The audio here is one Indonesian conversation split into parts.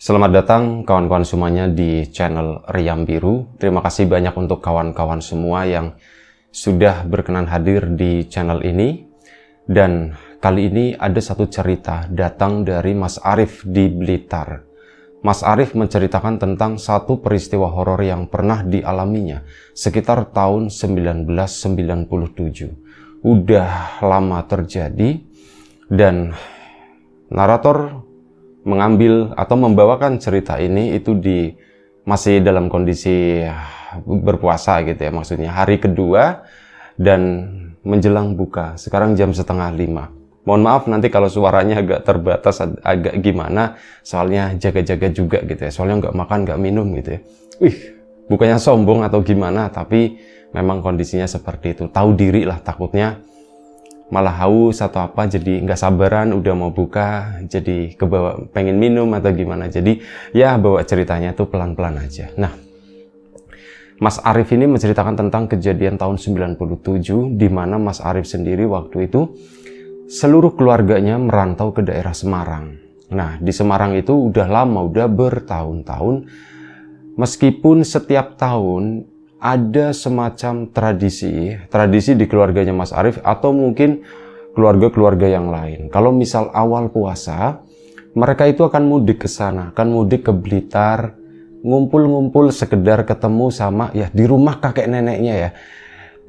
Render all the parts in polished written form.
Selamat datang kawan-kawan semuanya di channel Riam Biru. Terima kasih banyak untuk kawan-kawan semua yang sudah berkenan hadir di channel ini. Dan kali ini ada satu cerita datang dari Mas Arif di Blitar. Mas Arif menceritakan tentang satu peristiwa horor yang pernah dialaminya sekitar tahun 1997. Udah lama terjadi dan narator mengambil atau membawakan cerita ini itu masih dalam kondisi berpuasa gitu ya, maksudnya hari kedua dan menjelang buka. Sekarang jam 4:30. Mohon maaf nanti kalau suaranya agak terbatas, agak gimana, soalnya jaga-jaga juga gitu ya, soalnya nggak makan nggak minum gitu ya. Bukannya sombong atau gimana, tapi memang kondisinya seperti itu. Tahu diri lah, takutnya malah haus atau apa, jadi nggak sabaran udah mau buka, jadi kebawa pengen minum atau gimana. Jadi ya bawa ceritanya tuh pelan-pelan aja. Nah, Mas Arif ini menceritakan tentang kejadian tahun 97 di mana Mas Arif sendiri waktu itu seluruh keluarganya merantau ke daerah Semarang. Nah, di Semarang itu udah lama, udah bertahun-tahun. Meskipun setiap tahun ada semacam tradisi di keluarganya Mas Arif atau mungkin keluarga-keluarga yang lain. Kalau misal awal puasa, mereka itu akan mudik ke sana, akan mudik ke Blitar, ngumpul-ngumpul sekedar ketemu sama ya di rumah kakek neneknya ya.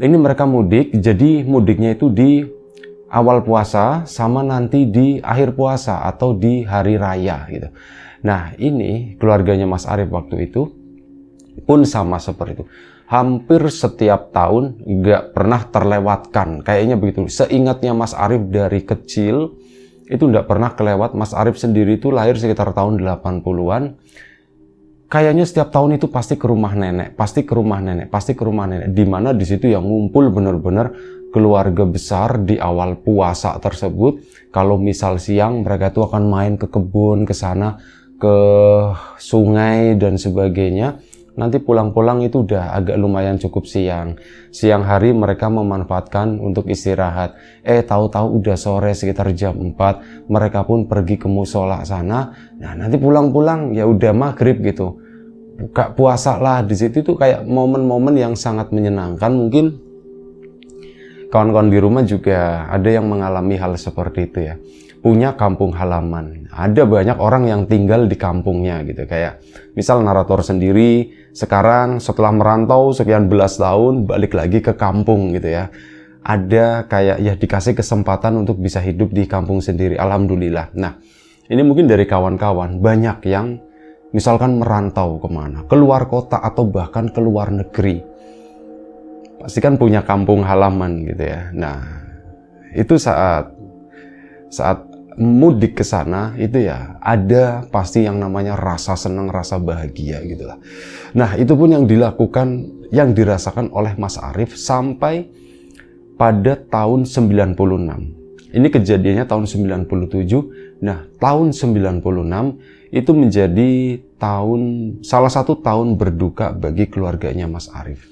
Ini mereka mudik, jadi mudiknya itu di awal puasa sama nanti di akhir puasa atau di hari raya gitu. Nah, ini keluarganya Mas Arif waktu itu pun sama seperti itu. Hampir setiap tahun nggak pernah terlewatkan, kayaknya begitu. Seingatnya Mas Arif dari kecil itu nggak pernah kelewat. Mas Arif sendiri itu lahir sekitar tahun 80-an. Kayaknya setiap tahun itu pasti ke rumah nenek, pasti ke rumah nenek, pasti ke rumah nenek. Dimana di situ yang ngumpul benar-benar keluarga besar di awal puasa tersebut. Kalau misal siang mereka tuh akan main ke kebun, ke sana, ke sungai dan sebagainya. Nanti pulang-pulang itu udah agak lumayan cukup siang. Siang hari mereka memanfaatkan untuk istirahat. Tahu-tahu udah sore sekitar jam 4. Mereka pun pergi ke musola sana. Nah, nanti pulang-pulang ya udah maghrib gitu. Buka puasa lah. Di situ tuh kayak momen-momen yang sangat menyenangkan. Mungkin kawan-kawan di rumah juga ada yang mengalami hal seperti itu ya. Punya kampung halaman. Ada banyak orang yang tinggal di kampungnya gitu. Kayak misal narator sendiri sekarang setelah merantau sekian belas tahun balik lagi ke kampung gitu ya. Ada kayak ya dikasih kesempatan untuk bisa hidup di kampung sendiri. Alhamdulillah. Nah, ini mungkin dari kawan-kawan banyak yang misalkan merantau kemana, keluar kota atau bahkan ke luar negeri. Pasti kan punya kampung halaman gitu ya. Nah, itu saat mudik ke sana itu ya ada pasti yang namanya rasa senang, rasa bahagia gitulah. Nah, itu pun yang dilakukan, yang dirasakan oleh Mas Arif sampai pada tahun 96. Ini kejadiannya tahun 97. Nah, tahun 96 itu menjadi salah satu tahun berduka bagi keluarganya Mas Arif.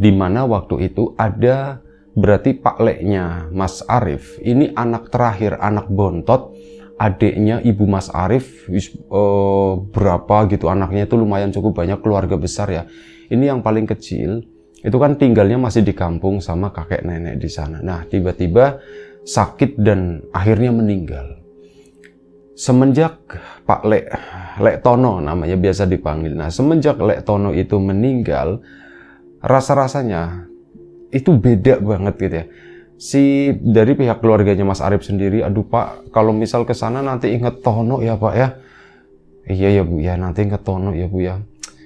Di mana waktu itu ada berarti Pak Leknya Mas Arif, ini anak terakhir, anak bontot, adiknya ibu Mas Arif, berapa gitu anaknya itu lumayan cukup banyak, keluarga besar ya. Ini yang paling kecil, itu kan tinggalnya masih di kampung sama kakek nenek di sana. Nah, tiba-tiba sakit dan akhirnya meninggal. Semenjak Pak Lek Tono namanya biasa dipanggil. Nah, semenjak Lek Tono itu meninggal, rasa-rasanya itu beda banget gitu ya. Dari pihak keluarganya Mas Arif sendiri, aduh Pak, kalau misal ke sana nanti inget Tono ya Pak ya. Iya ya Bu ya, nanti inget Tono ya Bu ya.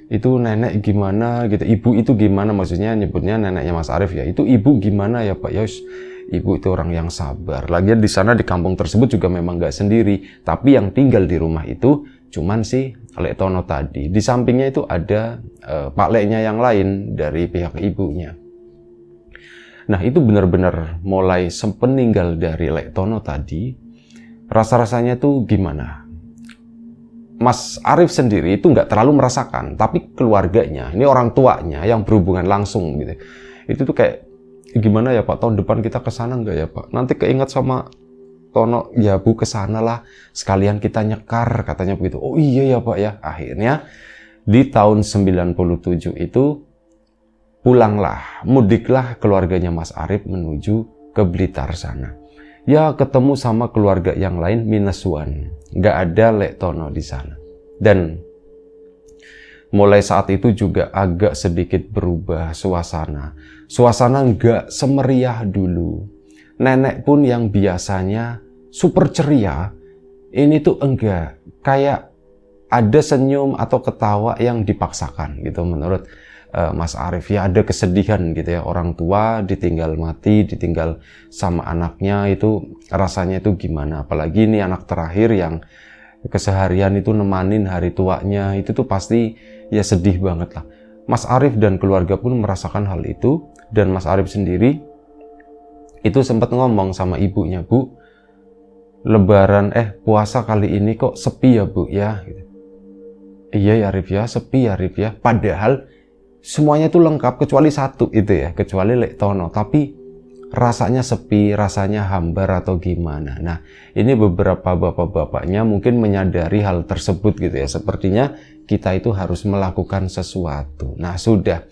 Itu nenek gimana gitu, ibu itu gimana, maksudnya nyebutnya neneknya Mas Arif ya. Itu ibu gimana ya Pak ya. Ibu itu orang yang sabar. Lagian di sana di kampung tersebut juga memang nggak sendiri, tapi yang tinggal di rumah itu cuman si Lek Tono tadi. Di sampingnya itu ada Pak Leknya yang lain dari pihak ibunya. Nah, itu benar-benar mulai sepeninggal dari Lek Tono tadi, rasa-rasanya tuh gimana? Mas Arif sendiri itu nggak terlalu merasakan, tapi keluarganya, ini orang tuanya yang berhubungan langsung gitu. Itu tuh kayak, gimana ya Pak, tahun depan kita ke sana nggak ya Pak? Nanti keinget sama Tono, ya Bu kesana lah, sekalian kita nyekar, katanya begitu. Oh iya ya Pak ya. Akhirnya di tahun 97 itu pulanglah, mudiklah keluarganya Mas Arif menuju ke Blitar sana. Ya ketemu sama keluarga yang lain minus one, nggak ada Lek Tono di sana. Dan mulai saat itu juga agak sedikit berubah suasana. Suasana nggak semeriah dulu. Nenek pun yang biasanya super ceria, ini tuh enggak. Kayak ada senyum atau ketawa yang dipaksakan gitu menurut Mas Arif. Ya ada kesedihan gitu ya. Orang tua ditinggal mati, ditinggal sama anaknya, itu rasanya itu gimana. Apalagi ini anak terakhir yang keseharian itu nemanin hari tuanya, itu tuh pasti ya sedih banget lah. Mas Arif dan keluarga pun merasakan hal itu, dan Mas Arif sendiri itu sempat ngomong sama ibunya, Bu, Lebaran puasa kali ini kok sepi ya Bu ya. Gitu. Iya ya Arif ya, sepi ya Arif ya. Padahal semuanya tuh lengkap kecuali satu itu ya, kecuali Lek Tono. Tapi rasanya sepi, rasanya hambar atau gimana. Nah, ini beberapa bapak-bapaknya mungkin menyadari hal tersebut gitu ya. Sepertinya kita itu harus melakukan sesuatu. Nah, sudah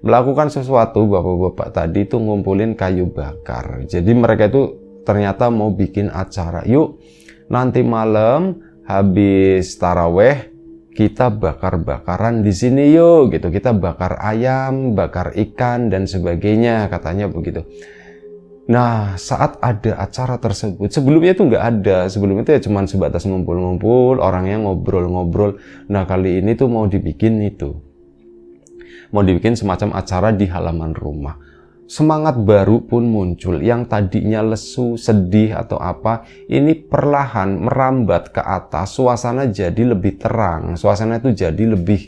melakukan sesuatu, bapak-bapak tadi itu ngumpulin kayu bakar. Jadi mereka itu ternyata mau bikin acara. Yuk, nanti malam habis taraweh kita bakar-bakaran di sini yuk gitu. Kita bakar ayam, bakar ikan dan sebagainya, katanya begitu. Nah, saat ada acara tersebut, sebelumnya itu nggak ada. Sebelumnya itu ya cuma sebatas ngumpul-ngumpul, orangnya ngobrol-ngobrol. Nah, kali ini tuh mau dibikin itu. Mau dibikin semacam acara di halaman rumah. Semangat baru pun muncul. Yang tadinya lesu, sedih atau apa, ini perlahan merambat ke atas. Suasana jadi lebih terang. Suasana itu jadi lebih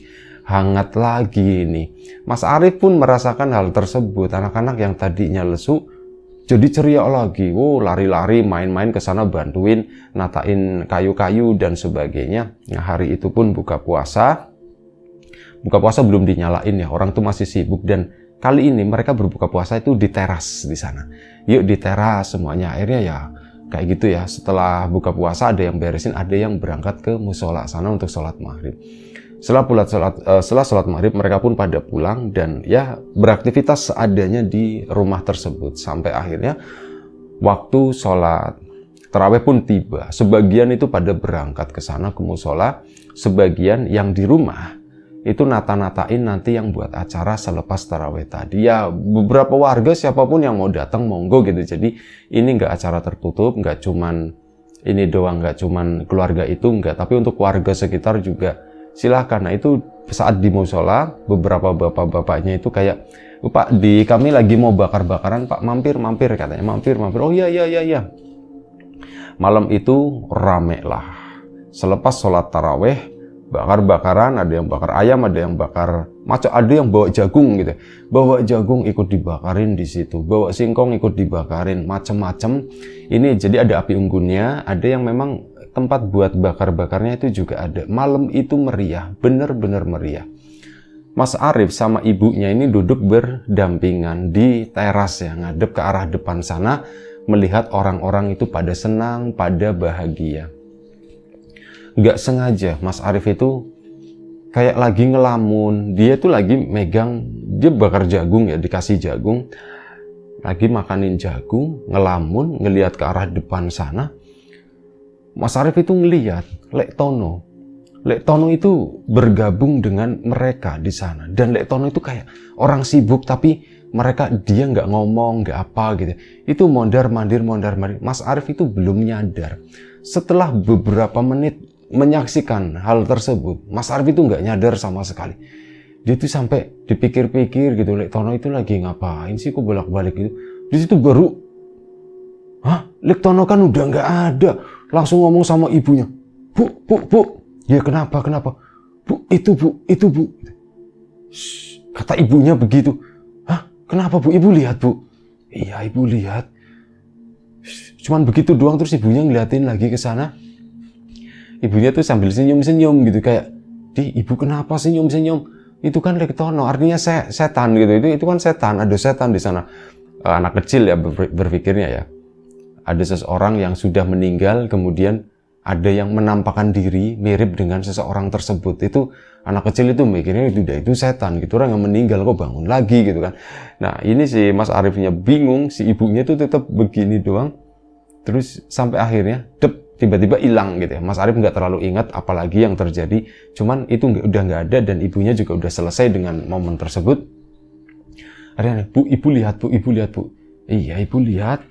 hangat lagi ini. Mas Arif pun merasakan hal tersebut. Anak-anak yang tadinya lesu jadi ceria lagi. Wow, lari-lari main-main ke sana bantuin natain kayu-kayu dan sebagainya. Nah, hari itu pun buka puasa. Buka puasa belum dinyalain ya, orang tuh masih sibuk, dan kali ini mereka berbuka puasa itu di teras di sana. Yuk di teras semuanya. Akhirnya ya kayak gitu ya. Setelah buka puasa ada yang beresin, ada yang berangkat ke musola sana untuk sholat maghrib. Setelah sholat maghrib mereka pun pada pulang dan ya beraktivitas seadanya di rumah tersebut. Sampai akhirnya waktu sholat tarawih pun tiba. Sebagian itu pada berangkat ke sana ke musola, sebagian yang di rumah itu nata-natain nanti yang buat acara selepas tarawih tadi. Ya beberapa warga siapapun yang mau datang monggo gitu. Jadi ini nggak acara tertutup, nggak cuman ini doang, nggak cuman keluarga itu, nggak, tapi untuk warga sekitar juga silahkan. Nah itu saat di musola beberapa bapak-bapaknya itu kayak, Pak, kami lagi mau bakar-bakaran Pak, mampir katanya, mampir. Oh iya. Malam itu rame lah. Selepas sholat taraweh bakar-bakaran, ada yang bakar ayam, ada yang bakar macam, ada yang bawa jagung gitu. Bawa jagung ikut dibakarin di situ, bawa singkong ikut dibakarin, macam-macam. Ini jadi ada api unggunnya, ada yang memang tempat buat bakar-bakarnya itu juga ada. Malam itu meriah, bener-bener meriah. Mas Arif sama ibunya ini duduk berdampingan di teras ya, ngadep ke arah depan sana, melihat orang-orang itu pada senang, pada bahagia. Nggak sengaja Mas Arif itu kayak lagi ngelamun. Dia tuh lagi megang, dia bakar jagung ya, dikasih jagung, lagi makanin jagung, ngelamun, ngelihat ke arah depan sana. Mas Arif itu ngelihat Lek Tono itu bergabung dengan mereka di sana. Dan Lek Tono itu kayak orang sibuk, tapi dia nggak ngomong, nggak apa gitu. Itu mondar-mandir. Mas Arif itu belum nyadar. Setelah beberapa menit menyaksikan hal tersebut, Mas Arif itu nggak nyadar sama sekali. Dia tuh sampai dipikir-pikir gitu, Lek Tono itu lagi ngapain sih kok bolak-balik gitu. Di situ baru, Lek Tono kan udah nggak ada. Langsung ngomong sama ibunya, Bu. Ya kenapa? Bu, itu Bu. Shh, kata ibunya begitu. Kenapa Bu? Ibu lihat Bu? Iya ibu lihat. Shh, cuman begitu doang, terus ibunya ngeliatin lagi ke sana. Ibunya tuh sambil senyum-senyum gitu kayak, ibu kenapa senyum-senyum? Itu kan Lek Tono, artinya setan gitu. Itu kan setan, ada setan di sana. Anak kecil ya berpikirnya ya. ada seseorang yang sudah meninggal, kemudian ada yang menampakkan diri mirip dengan seseorang tersebut. Itu anak kecil itu mikirnya itu setan gitu, orang yang meninggal kok bangun lagi gitu kan. Nah ini si Mas Arifnya bingung, si ibunya itu tetap begini doang, terus sampai akhirnya tiba-tiba hilang gitu ya. Mas Arif nggak terlalu ingat apalagi yang terjadi, cuman itu udah nggak ada dan ibunya juga udah selesai dengan momen tersebut. Ada, Bu, ibu lihat bu. Iya ibu lihat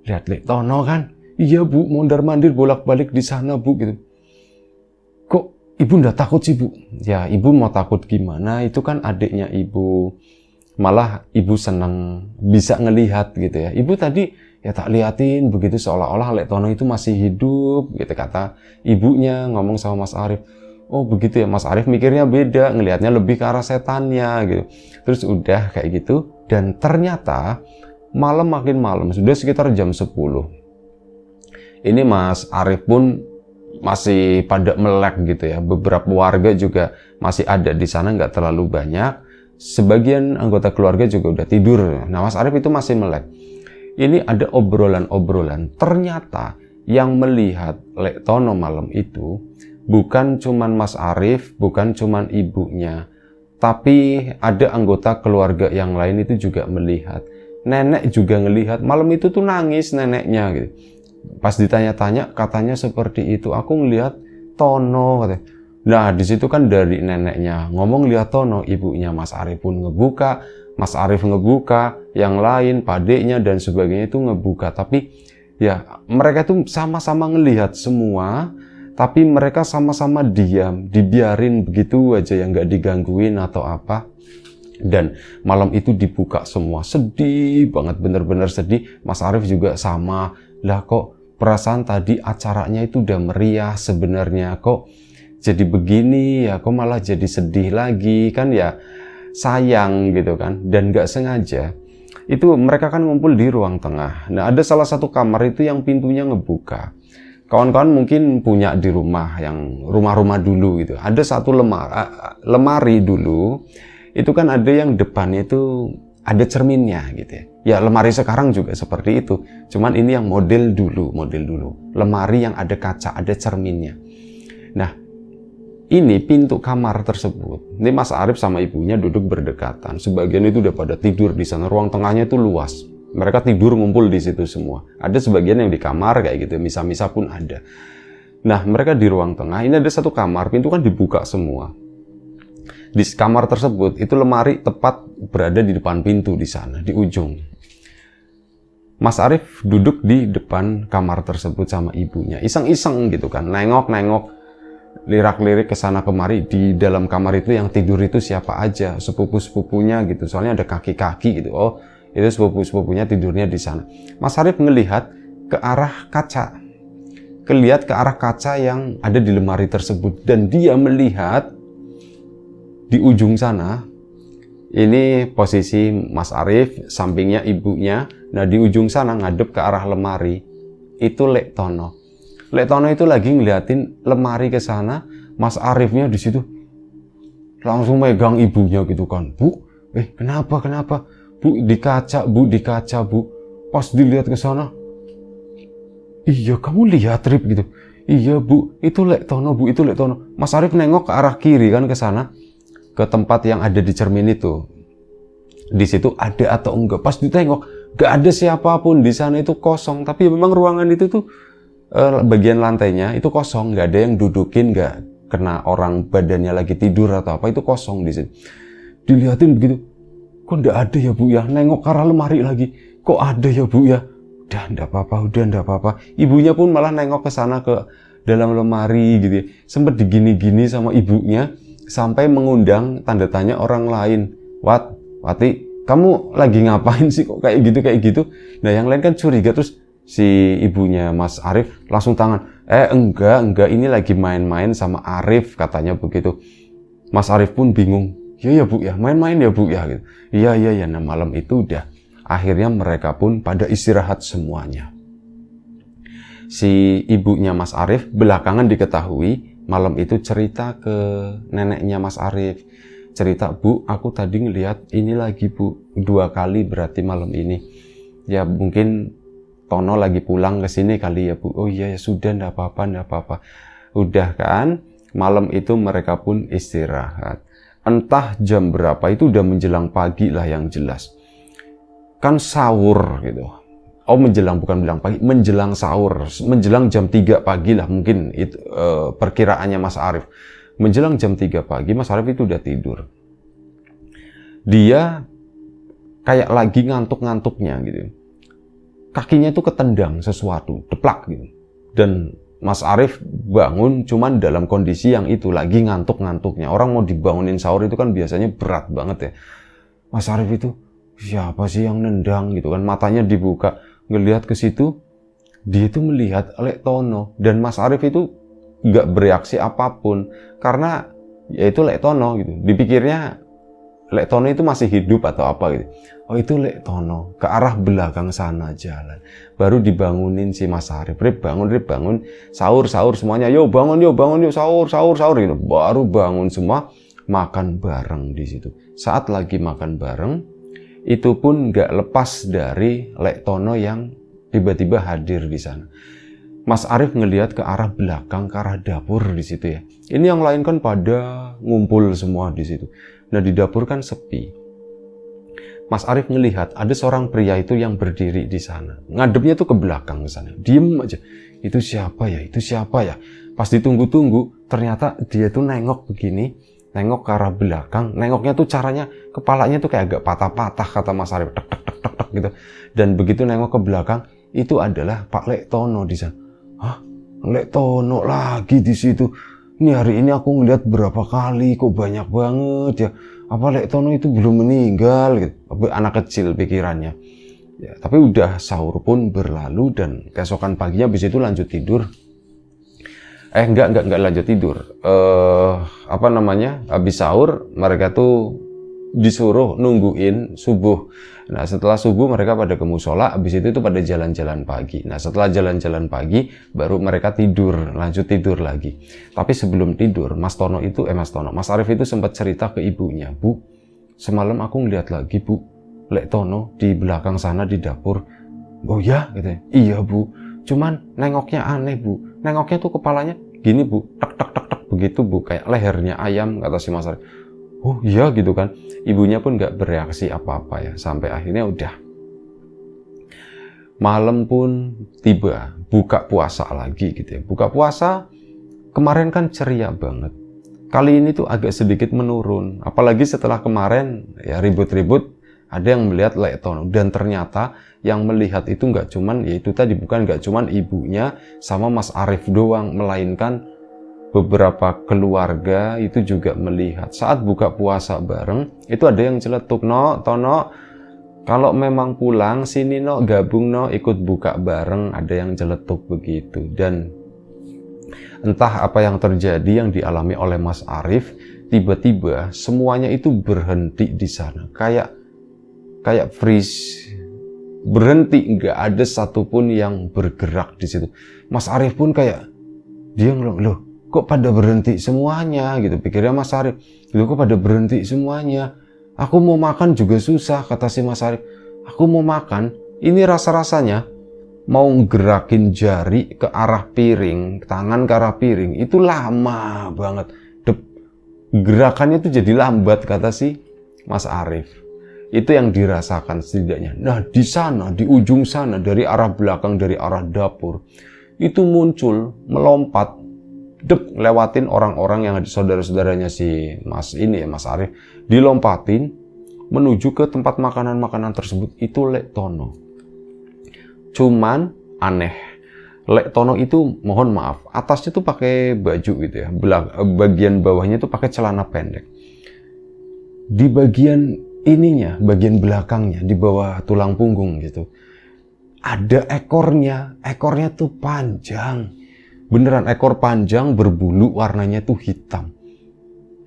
Lek Tono kan. Iya bu, mondar-mandir bolak-balik di sana bu gitu. Kok ibu ndak takut sih bu? Ya ibu mau takut gimana, itu kan adiknya ibu. Malah ibu senang bisa ngelihat gitu ya. Ibu tadi ya tak liatin begitu seolah-olah Lek Tono itu masih hidup gitu, kata ibunya ngomong sama Mas Arif. Oh begitu ya, Mas Arif mikirnya beda, ngelihatnya lebih ke arah setannya gitu. Terus udah kayak gitu, dan ternyata malam makin malam, sudah sekitar jam 10. Ini Mas Arif pun masih pada melek gitu ya. Beberapa warga juga masih ada di sana, nggak terlalu banyak. Sebagian anggota keluarga juga udah tidur. Nah Mas Arif itu masih melek. Ini ada obrolan-obrolan. Ternyata yang melihat Lek Tono malam itu bukan cuman Mas Arif, bukan cuman ibunya, tapi ada anggota keluarga yang lain itu juga melihat. Nenek juga ngelihat. Malam itu tuh nangis neneknya gitu. Pas ditanya-tanya katanya seperti itu. Aku ngelihat Tono katanya. Nah di situ kan dari neneknya ngomong lihat Tono, ibunya Mas Arif pun ngebuka, Mas Arif ngebuka, yang lain padeknya dan sebagainya itu ngebuka. Tapi ya mereka tuh sama-sama ngelihat semua, tapi mereka sama-sama diam, dibiarin begitu aja, yang nggak digangguin atau apa. Dan malam itu dibuka semua, sedih banget, bener-bener sedih. Mas Arif juga sama. Lah kok perasaan tadi acaranya itu udah meriah sebenarnya, kok jadi begini ya, kok malah jadi sedih lagi kan ya, sayang gitu kan. Dan gak sengaja itu mereka kan ngumpul di ruang tengah. Nah ada salah satu kamar itu yang pintunya ngebuka. Kawan-kawan mungkin punya di rumah, yang rumah-rumah dulu gitu, ada satu lemari dulu itu kan ada yang depannya itu ada cerminnya gitu ya. Ya lemari sekarang juga seperti itu, cuman ini yang model dulu, lemari yang ada kaca, ada cerminnya. Nah ini pintu kamar tersebut, ini Mas Arif sama ibunya duduk berdekatan, sebagian itu udah pada tidur di sana. Ruang tengahnya itu luas, mereka tidur ngumpul di situ semua. Ada sebagian yang di kamar kayak gitu, misa-misa pun ada. Nah mereka di ruang tengah, ini ada satu kamar, pintu kan dibuka semua. Di kamar tersebut itu lemari tepat berada di depan pintu di sana, di ujung. Mas Arif duduk di depan kamar tersebut sama ibunya, iseng-iseng gitu kan, nengok-nengok, lirak-lirik ke sana kemari. Di dalam kamar itu yang tidur itu siapa aja, sepupu-sepupunya gitu, soalnya ada kaki-kaki gitu. Oh itu sepupu-sepupunya tidurnya di sana. Mas Arif ngelihat ke arah kaca, ngelihat ke arah kaca yang ada di lemari tersebut, dan dia melihat di ujung sana, ini posisi Mas Arif, sampingnya ibunya. Nah di ujung sana ngadep ke arah lemari, itu Lek Tono. Lek Tono itu lagi ngeliatin lemari ke sana. Mas Arifnya di situ langsung megang ibunya gitu kan. Bu, kenapa? Bu, di kaca bu. Pas dilihat ke sana, iya kamu lihat Rip gitu. Iya bu, itu Lek Tono bu, itu Lek Tono. Mas Arif nengok ke arah kiri kan, ke sana, ke tempat yang ada di cermin itu. Di situ ada atau enggak? Pas ditengok, gak ada siapapun di sana, itu kosong. Tapi memang ruangan itu tuh bagian lantainya itu kosong, gak ada yang dudukin, gak kena orang badannya lagi tidur atau apa, itu kosong di sini. Dilihatin begitu, kok ndak ada ya bu ya? Nengok ke arah lemari lagi, kok ada ya bu ya? Udah ndak apa-apa. Ibunya pun malah nengok ke sana, ke dalam lemari gitu ya. Sempet digini-gini sama ibunya, sampai mengundang tanda tanya orang lain. Wati, kamu lagi ngapain sih kok kayak gitu? Nah yang lain kan curiga, terus si ibunya Mas Arif langsung tangan. Enggak, ini lagi main-main sama Arif, katanya begitu. Mas Arif pun bingung. Ya bu ya, main-main ya bu ya gitu. Iya. Nah malam itu udah, akhirnya mereka pun pada istirahat semuanya. Si ibunya Mas Arif belakangan diketahui malam itu cerita ke neneknya Mas Arif. Cerita, bu, aku tadi ngelihat ini lagi bu, 2 kali berarti malam ini. Ya mungkin Tono lagi pulang ke sini kali ya Bu. Oh iya ya sudah, ndak apa-apa. Udah kan, malam itu mereka pun istirahat. Entah jam berapa, itu udah menjelang pagi lah yang jelas. Kan sahur gitu. Oh menjelang, bukan bilang pagi, menjelang sahur. Menjelang jam 3 pagi lah mungkin itu perkiraannya Mas Arief. Menjelang jam 3 pagi Mas Arief itu udah tidur. Dia kayak lagi ngantuk-ngantuknya gitu. Kakinya itu ketendang sesuatu, deplak gitu. Dan Mas Arief bangun cuman dalam kondisi yang itu, lagi ngantuk-ngantuknya. Orang mau dibangunin sahur itu kan biasanya berat banget ya. Mas Arief itu, siapa sih yang nendang gitu kan, matanya dibuka, ngelihat ke situ, dia itu melihat Lek Tono. Dan Mas Arief itu nggak bereaksi apapun, karena ya itu Lek Tono gitu. Dipikirnya Lek Tono itu masih hidup atau apa gitu. Oh itu Lek Tono, ke arah belakang sana jalan. Baru dibangunin si Mas Arief, Rip bangun, sahur semuanya, yo bangun yuk, sahur gitu. Baru bangun semua, makan bareng di situ. Saat lagi makan bareng, itu pun nggak lepas dari Lek Tono yang tiba-tiba hadir di sana. Mas Arief ngelihat ke arah belakang, ke arah dapur di situ ya. Ini yang lain kan pada ngumpul semua di situ. Nah di dapur kan sepi. Mas Arief ngelihat ada seorang pria itu yang berdiri di sana. Ngadepnya tuh ke belakang ke sana. Diem aja. Itu siapa ya? Pas ditunggu-tunggu, ternyata dia tuh nengok begini, nengok ke arah belakang. Nengoknya tuh caranya, kepalanya tuh kayak agak patah-patah kata Mas Arief. Tek gitu. Dan begitu nengok ke belakang, itu adalah Pak Lek Tono di sana. Hah? Lek Tono lagi di situ. Ini hari ini aku ngeliat berapa kali, kok banyak banget ya. Apa Lek Tono itu belum meninggal gitu. Anak kecil pikirannya. Ya, tapi udah sahur pun berlalu dan keesokan paginya habis itu lanjut tidur. Enggak lanjut tidur. Habis sahur mereka tuh disuruh nungguin subuh. Nah setelah subuh mereka pada ke musola, habis itu pada jalan-jalan pagi. Nah setelah jalan-jalan pagi baru mereka tidur, lanjut tidur lagi. Tapi sebelum tidur Mas Arief itu sempat cerita ke ibunya, Bu, semalam aku ngeliat lagi Bu, Lek Tono di belakang sana di dapur. Oh ya gitu. Iya Bu, cuman nengoknya aneh Bu, nengoknya tuh kepalanya gini Bu, tek begitu Bu, kayak lehernya ayam kata si Mas Arief. Oh iya gitu kan, ibunya pun gak bereaksi apa-apa ya, sampai akhirnya udah. Malam pun tiba, buka puasa lagi gitu ya. Buka puasa, kemarin kan ceria banget. Kali ini tuh agak sedikit menurun, apalagi setelah kemarin ya ribut-ribut, ada yang melihat Lek Tono. Dan ternyata yang melihat itu gak cuman, yaitu tadi bukan gak cuman ibunya sama Mas Arief doang, melainkan beberapa keluarga itu juga melihat. Saat buka puasa bareng, itu ada yang celetuk, no, Tono, kalau memang pulang, sini no, gabung no, ikut buka bareng, ada yang celetuk begitu. Dan entah apa yang terjadi yang dialami oleh Mas Arief, tiba-tiba semuanya itu berhenti di sana. Kayak freeze, berhenti, nggak ada satupun yang bergerak di situ. Mas Arief pun kayak, dia ngomong, loh, kok pada berhenti semuanya gitu, pikirnya Mas Arief. Loh kok pada berhenti semuanya, aku mau makan juga susah kata si Mas Arief. Aku mau makan, ini rasa-rasanya mau gerakin jari ke arah piring, tangan ke arah piring, itu lama banget. Gerakannya itu jadi lambat kata si Mas Arief. Itu yang dirasakan setidaknya. Nah di sana, di ujung sana, dari arah belakang, dari arah dapur, itu muncul, melompat, lewatin orang-orang yang ada saudara-saudaranya si Mas Arief, dilompatin menuju ke tempat makanan-makanan tersebut. Itu Lek Tono. Cuman aneh, Lek Tono itu mohon maaf, atasnya tuh pakai baju gitu ya, bagian bawahnya tuh pakai celana pendek. Di bagian ininya, bagian belakangnya, di bawah tulang punggung gitu, ada ekornya tuh panjang. Beneran ekor panjang berbulu, warnanya tuh hitam.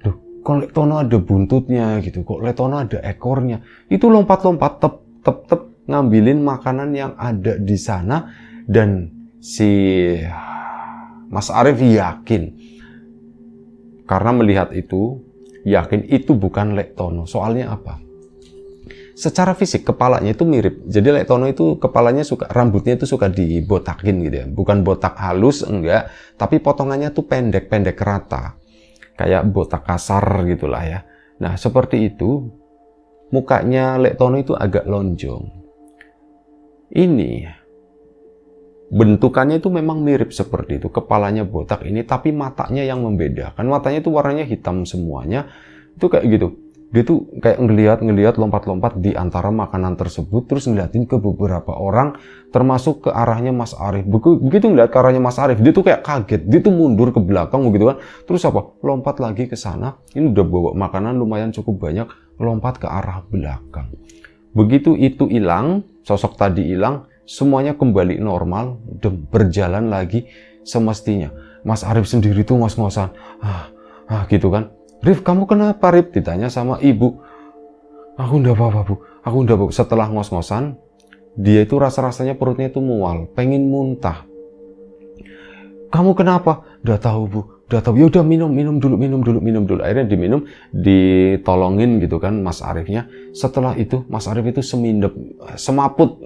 Loh, kok Lek Tono ada buntutnya gitu, kok Lek Tono ada ekornya. Itu lompat-lompat, tep ngambilin makanan yang ada di sana. Dan si Mas Arief yakin, karena melihat itu, yakin itu bukan Lek Tono. Soalnya apa? secara fisik kepalanya itu mirip. Jadi Lek Tono itu kepalanya rambutnya itu suka dibotakin gitu ya. Bukan botak halus, enggak, tapi potongannya tuh pendek-pendek rata. Kayak botak kasar gitulah ya. Nah, seperti itu. Mukanya Lek Tono itu agak lonjong. Ini bentukannya itu memang mirip seperti itu. Kepalanya botak ini, tapi matanya yang membedakan. Matanya itu warnanya hitam semuanya. Itu kayak gitu. Dia tuh kayak ngeliat, lompat-lompat di antara makanan tersebut, terus ngeliatin ke beberapa orang, termasuk ke arahnya Mas Arief. Begitu ngeliat ke arahnya Mas Arief, dia tuh kayak kaget. Dia tuh mundur ke belakang gitu kan. Terus apa? Lompat lagi ke sana. Ini udah bawa makanan lumayan cukup banyak, lompat ke arah belakang. Begitu itu hilang, sosok tadi hilang, semuanya kembali normal dan berjalan lagi semestinya. Mas Arief sendiri tuh ngos-ngosan. Gitu kan. Rif, kamu kenapa, Rif? Ditanya sama ibu. Aku enggak apa-apa, Bu. Aku enggak apa-apa. Setelah ngos-ngosan, dia itu rasa-rasanya perutnya itu mual, pengen muntah. Kamu kenapa? Udah tahu, Bu. Udah tahu. Ya udah minum dulu. Akhirnya diminum, ditolongin gitu kan Mas Ariefnya. Setelah itu Mas Arief itu semaput,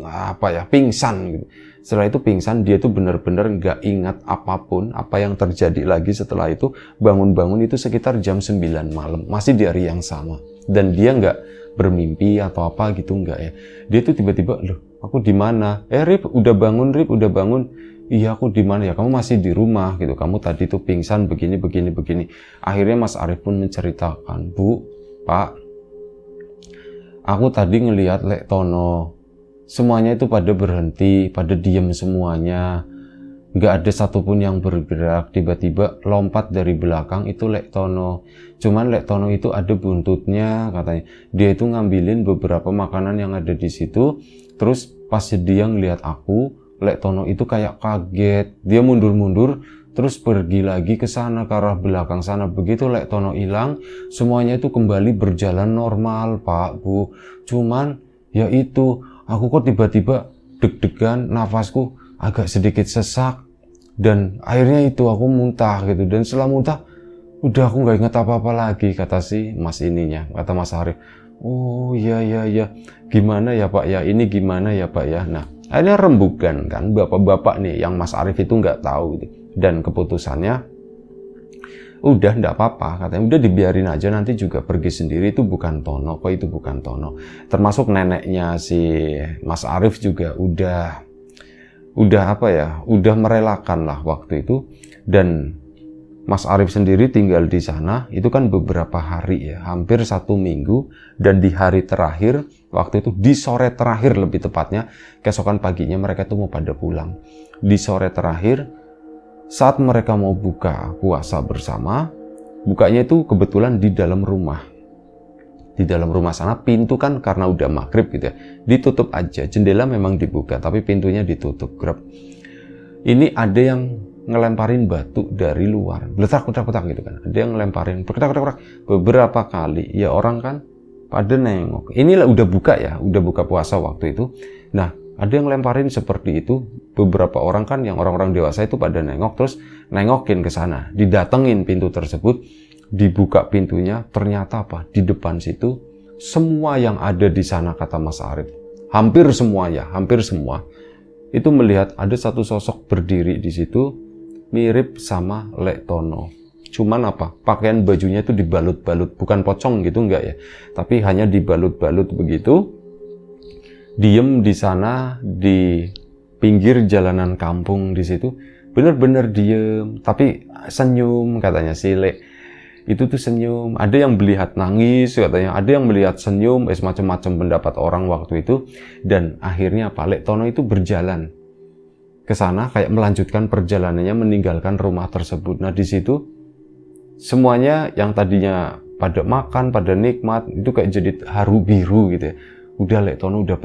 pingsan gitu. Setelah itu pingsan, dia tuh benar-benar nggak ingat apapun, apa yang terjadi lagi setelah itu. Bangun-bangun itu sekitar jam 9 malam, masih di hari yang sama. Dan dia nggak bermimpi atau apa gitu, nggak ya. Dia tuh tiba-tiba, loh, aku di mana? Rip, udah bangun, Rip, udah bangun. Iya, aku di mana ya? Kamu masih di rumah gitu. Kamu tadi tuh pingsan begini. Akhirnya Mas Arief pun menceritakan, Bu, Pak, aku tadi ngelihat Lek Tono. Semuanya itu pada berhenti, pada diam semuanya. Nggak ada satupun yang bergerak. Tiba-tiba lompat dari belakang itu Lek Tono. Cuman Lek Tono itu ada buntutnya katanya. Dia itu ngambilin beberapa makanan yang ada di situ. Terus pas dia ngelihat aku, Lek Tono itu kayak kaget. Dia mundur-mundur, terus pergi lagi ke sana, ke arah belakang sana. Begitu Lek Tono hilang, semuanya itu kembali berjalan normal, Pak, Bu. Cuman ya itu, aku kok tiba-tiba deg-degan, nafasku agak sedikit sesak, dan akhirnya itu aku muntah gitu. Dan setelah muntah, udah aku nggak ingat apa-apa lagi, kata si Mas ininya, kata Mas Arief. Oh iya, gimana ya Pak ya, ini gimana ya Pak ya. Nah, akhirnya rembukan kan bapak-bapak nih yang Mas Arief itu nggak tahu gitu. Dan keputusannya udah nggak apa-apa, katanya udah dibiarin aja, nanti juga pergi sendiri, itu bukan Tono kok, itu bukan Tono. Termasuk neneknya si Mas Arief juga udah merelakan lah waktu itu. Dan Mas Arief sendiri tinggal di sana itu kan beberapa hari ya, hampir 1 minggu. Dan di hari terakhir waktu itu, di sore terakhir lebih tepatnya, keesokan paginya mereka tuh mau pada pulang. Di sore terakhir, saat mereka mau buka puasa bersama, bukanya itu kebetulan di dalam rumah. Di dalam rumah sana, pintu kan karena udah maghrib gitu ya, ditutup aja. Jendela memang dibuka, tapi pintunya ditutup. Grab. Ini ada yang ngelemparin batu dari luar, beletak gitu kan. Ada yang ngelemparin berketak beberapa kali. Ya orang kan pada nengok. Inilah udah buka puasa waktu itu. Nah, ada yang lemparin seperti itu. Beberapa orang kan, yang orang-orang dewasa itu pada nengok, terus nengokin ke sana. Didatengin pintu tersebut, dibuka pintunya, ternyata apa? Di depan situ, semua yang ada di sana, kata Mas Arief, hampir semua, itu melihat ada satu sosok berdiri di situ, mirip sama Lek Tono. Cuman apa? Pakaian bajunya itu dibalut-balut, bukan pocong gitu, enggak ya. Tapi hanya dibalut-balut begitu. Diem di sana, di pinggir jalanan kampung di situ, bener-bener diem, tapi senyum, katanya si Lek itu tuh senyum. Ada yang melihat nangis, katanya, ada yang melihat senyum, macam-macam pendapat orang waktu itu. Dan akhirnya apa? Lek Tono itu berjalan ke sana, kayak melanjutkan perjalanannya, meninggalkan rumah tersebut. Nah, di situ semuanya yang tadinya pada makan, pada nikmat, itu kayak jadi haru biru gitu ya. Udah Lek Tono udah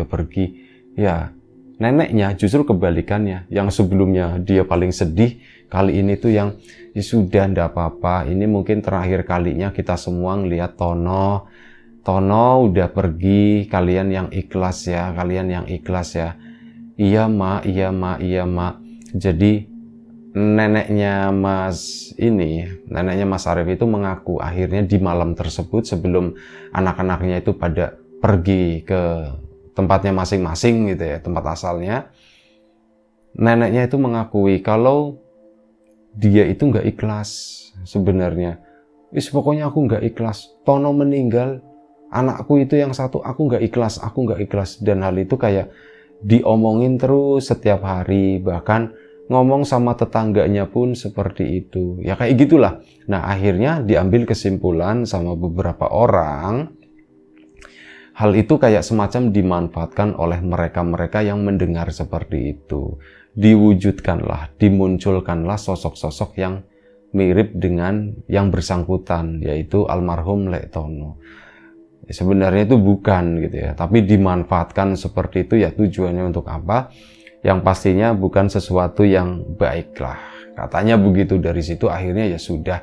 pergi. Ya, neneknya justru kebalikannya. Yang sebelumnya dia paling sedih, kali ini tuh yang ya sudah ndak apa-apa. Ini mungkin terakhir kalinya kita semua ngelihat Tono udah pergi. Kalian yang ikhlas ya. Iya mak. Jadi neneknya Mas Arief itu mengaku akhirnya di malam tersebut, sebelum anak-anaknya itu pada pergi ke tempatnya masing-masing gitu ya, tempat asalnya, neneknya itu mengakui kalau dia itu nggak ikhlas sebenarnya. Pokoknya aku nggak ikhlas. Tono meninggal, anakku itu yang satu, aku nggak ikhlas, aku nggak ikhlas. Dan hal itu kayak diomongin terus setiap hari, bahkan ngomong sama tetangganya pun seperti itu. Ya kayak gitulah. Nah akhirnya diambil kesimpulan sama beberapa orang, hal itu kayak semacam dimanfaatkan oleh mereka-mereka yang mendengar seperti itu. Diwujudkanlah, dimunculkanlah sosok-sosok yang mirip dengan yang bersangkutan, yaitu almarhum Lek Tono. Sebenarnya itu bukan gitu ya, tapi dimanfaatkan seperti itu ya, tujuannya untuk apa? Yang pastinya bukan sesuatu yang baik lah. Katanya begitu. Dari situ akhirnya ya sudah,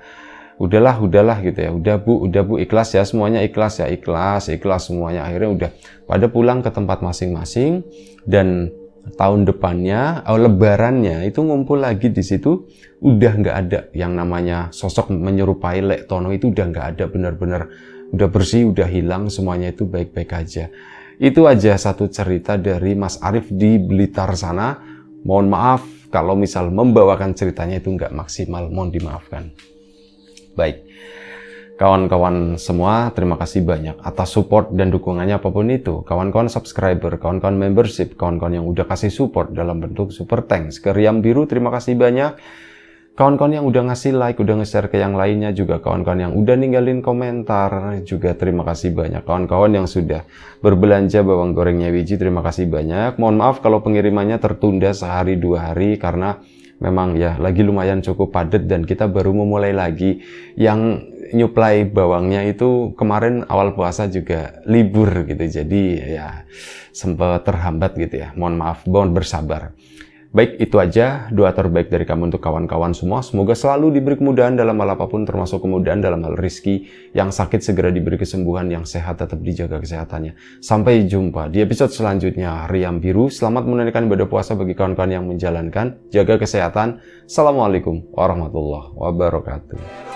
udahlah gitu ya, udah bu ikhlas ya, semuanya ikhlas ya, ikhlas semuanya. Akhirnya udah pada pulang ke tempat masing-masing, dan tahun depannya lebarannya itu ngumpul lagi di situ, udah nggak ada yang namanya sosok menyerupai Lek Tono, itu udah nggak ada, benar-benar udah bersih, udah hilang semuanya, itu baik-baik aja. Itu aja satu cerita dari Mas Arif di Blitar sana. Mohon maaf kalau misal membawakan ceritanya itu nggak maksimal, mohon dimaafkan. Baik, kawan-kawan semua, terima kasih banyak atas support dan dukungannya apapun itu. Kawan-kawan subscriber, kawan-kawan membership, kawan-kawan yang udah kasih support dalam bentuk super thanks ke Riam Biru, terima kasih banyak. Kawan-kawan yang udah ngasih like, udah nge-share ke yang lainnya juga, kawan-kawan yang udah ninggalin komentar juga terima kasih banyak. Kawan-kawan yang sudah berbelanja bawang gorengnya Wiji, terima kasih banyak. Mohon maaf kalau pengirimannya tertunda sehari 2 hari karena memang ya lagi lumayan cukup padat dan kita baru memulai lagi. Yang nyuplai bawangnya itu kemarin awal puasa juga libur gitu, jadi ya sempat terhambat gitu ya. Mohon maaf, mohon bersabar. Baik, itu aja doa terbaik dari kami untuk kawan-kawan semua. Semoga selalu diberi kemudahan dalam hal apapun, termasuk kemudahan dalam hal rezeki. Yang sakit segera diberi kesembuhan, yang sehat tetap dijaga kesehatannya. Sampai jumpa di episode selanjutnya Riam Biru. Selamat menunaikan ibadah puasa bagi kawan-kawan yang menjalankan. Jaga kesehatan. Assalamualaikum warahmatullahi wabarakatuh.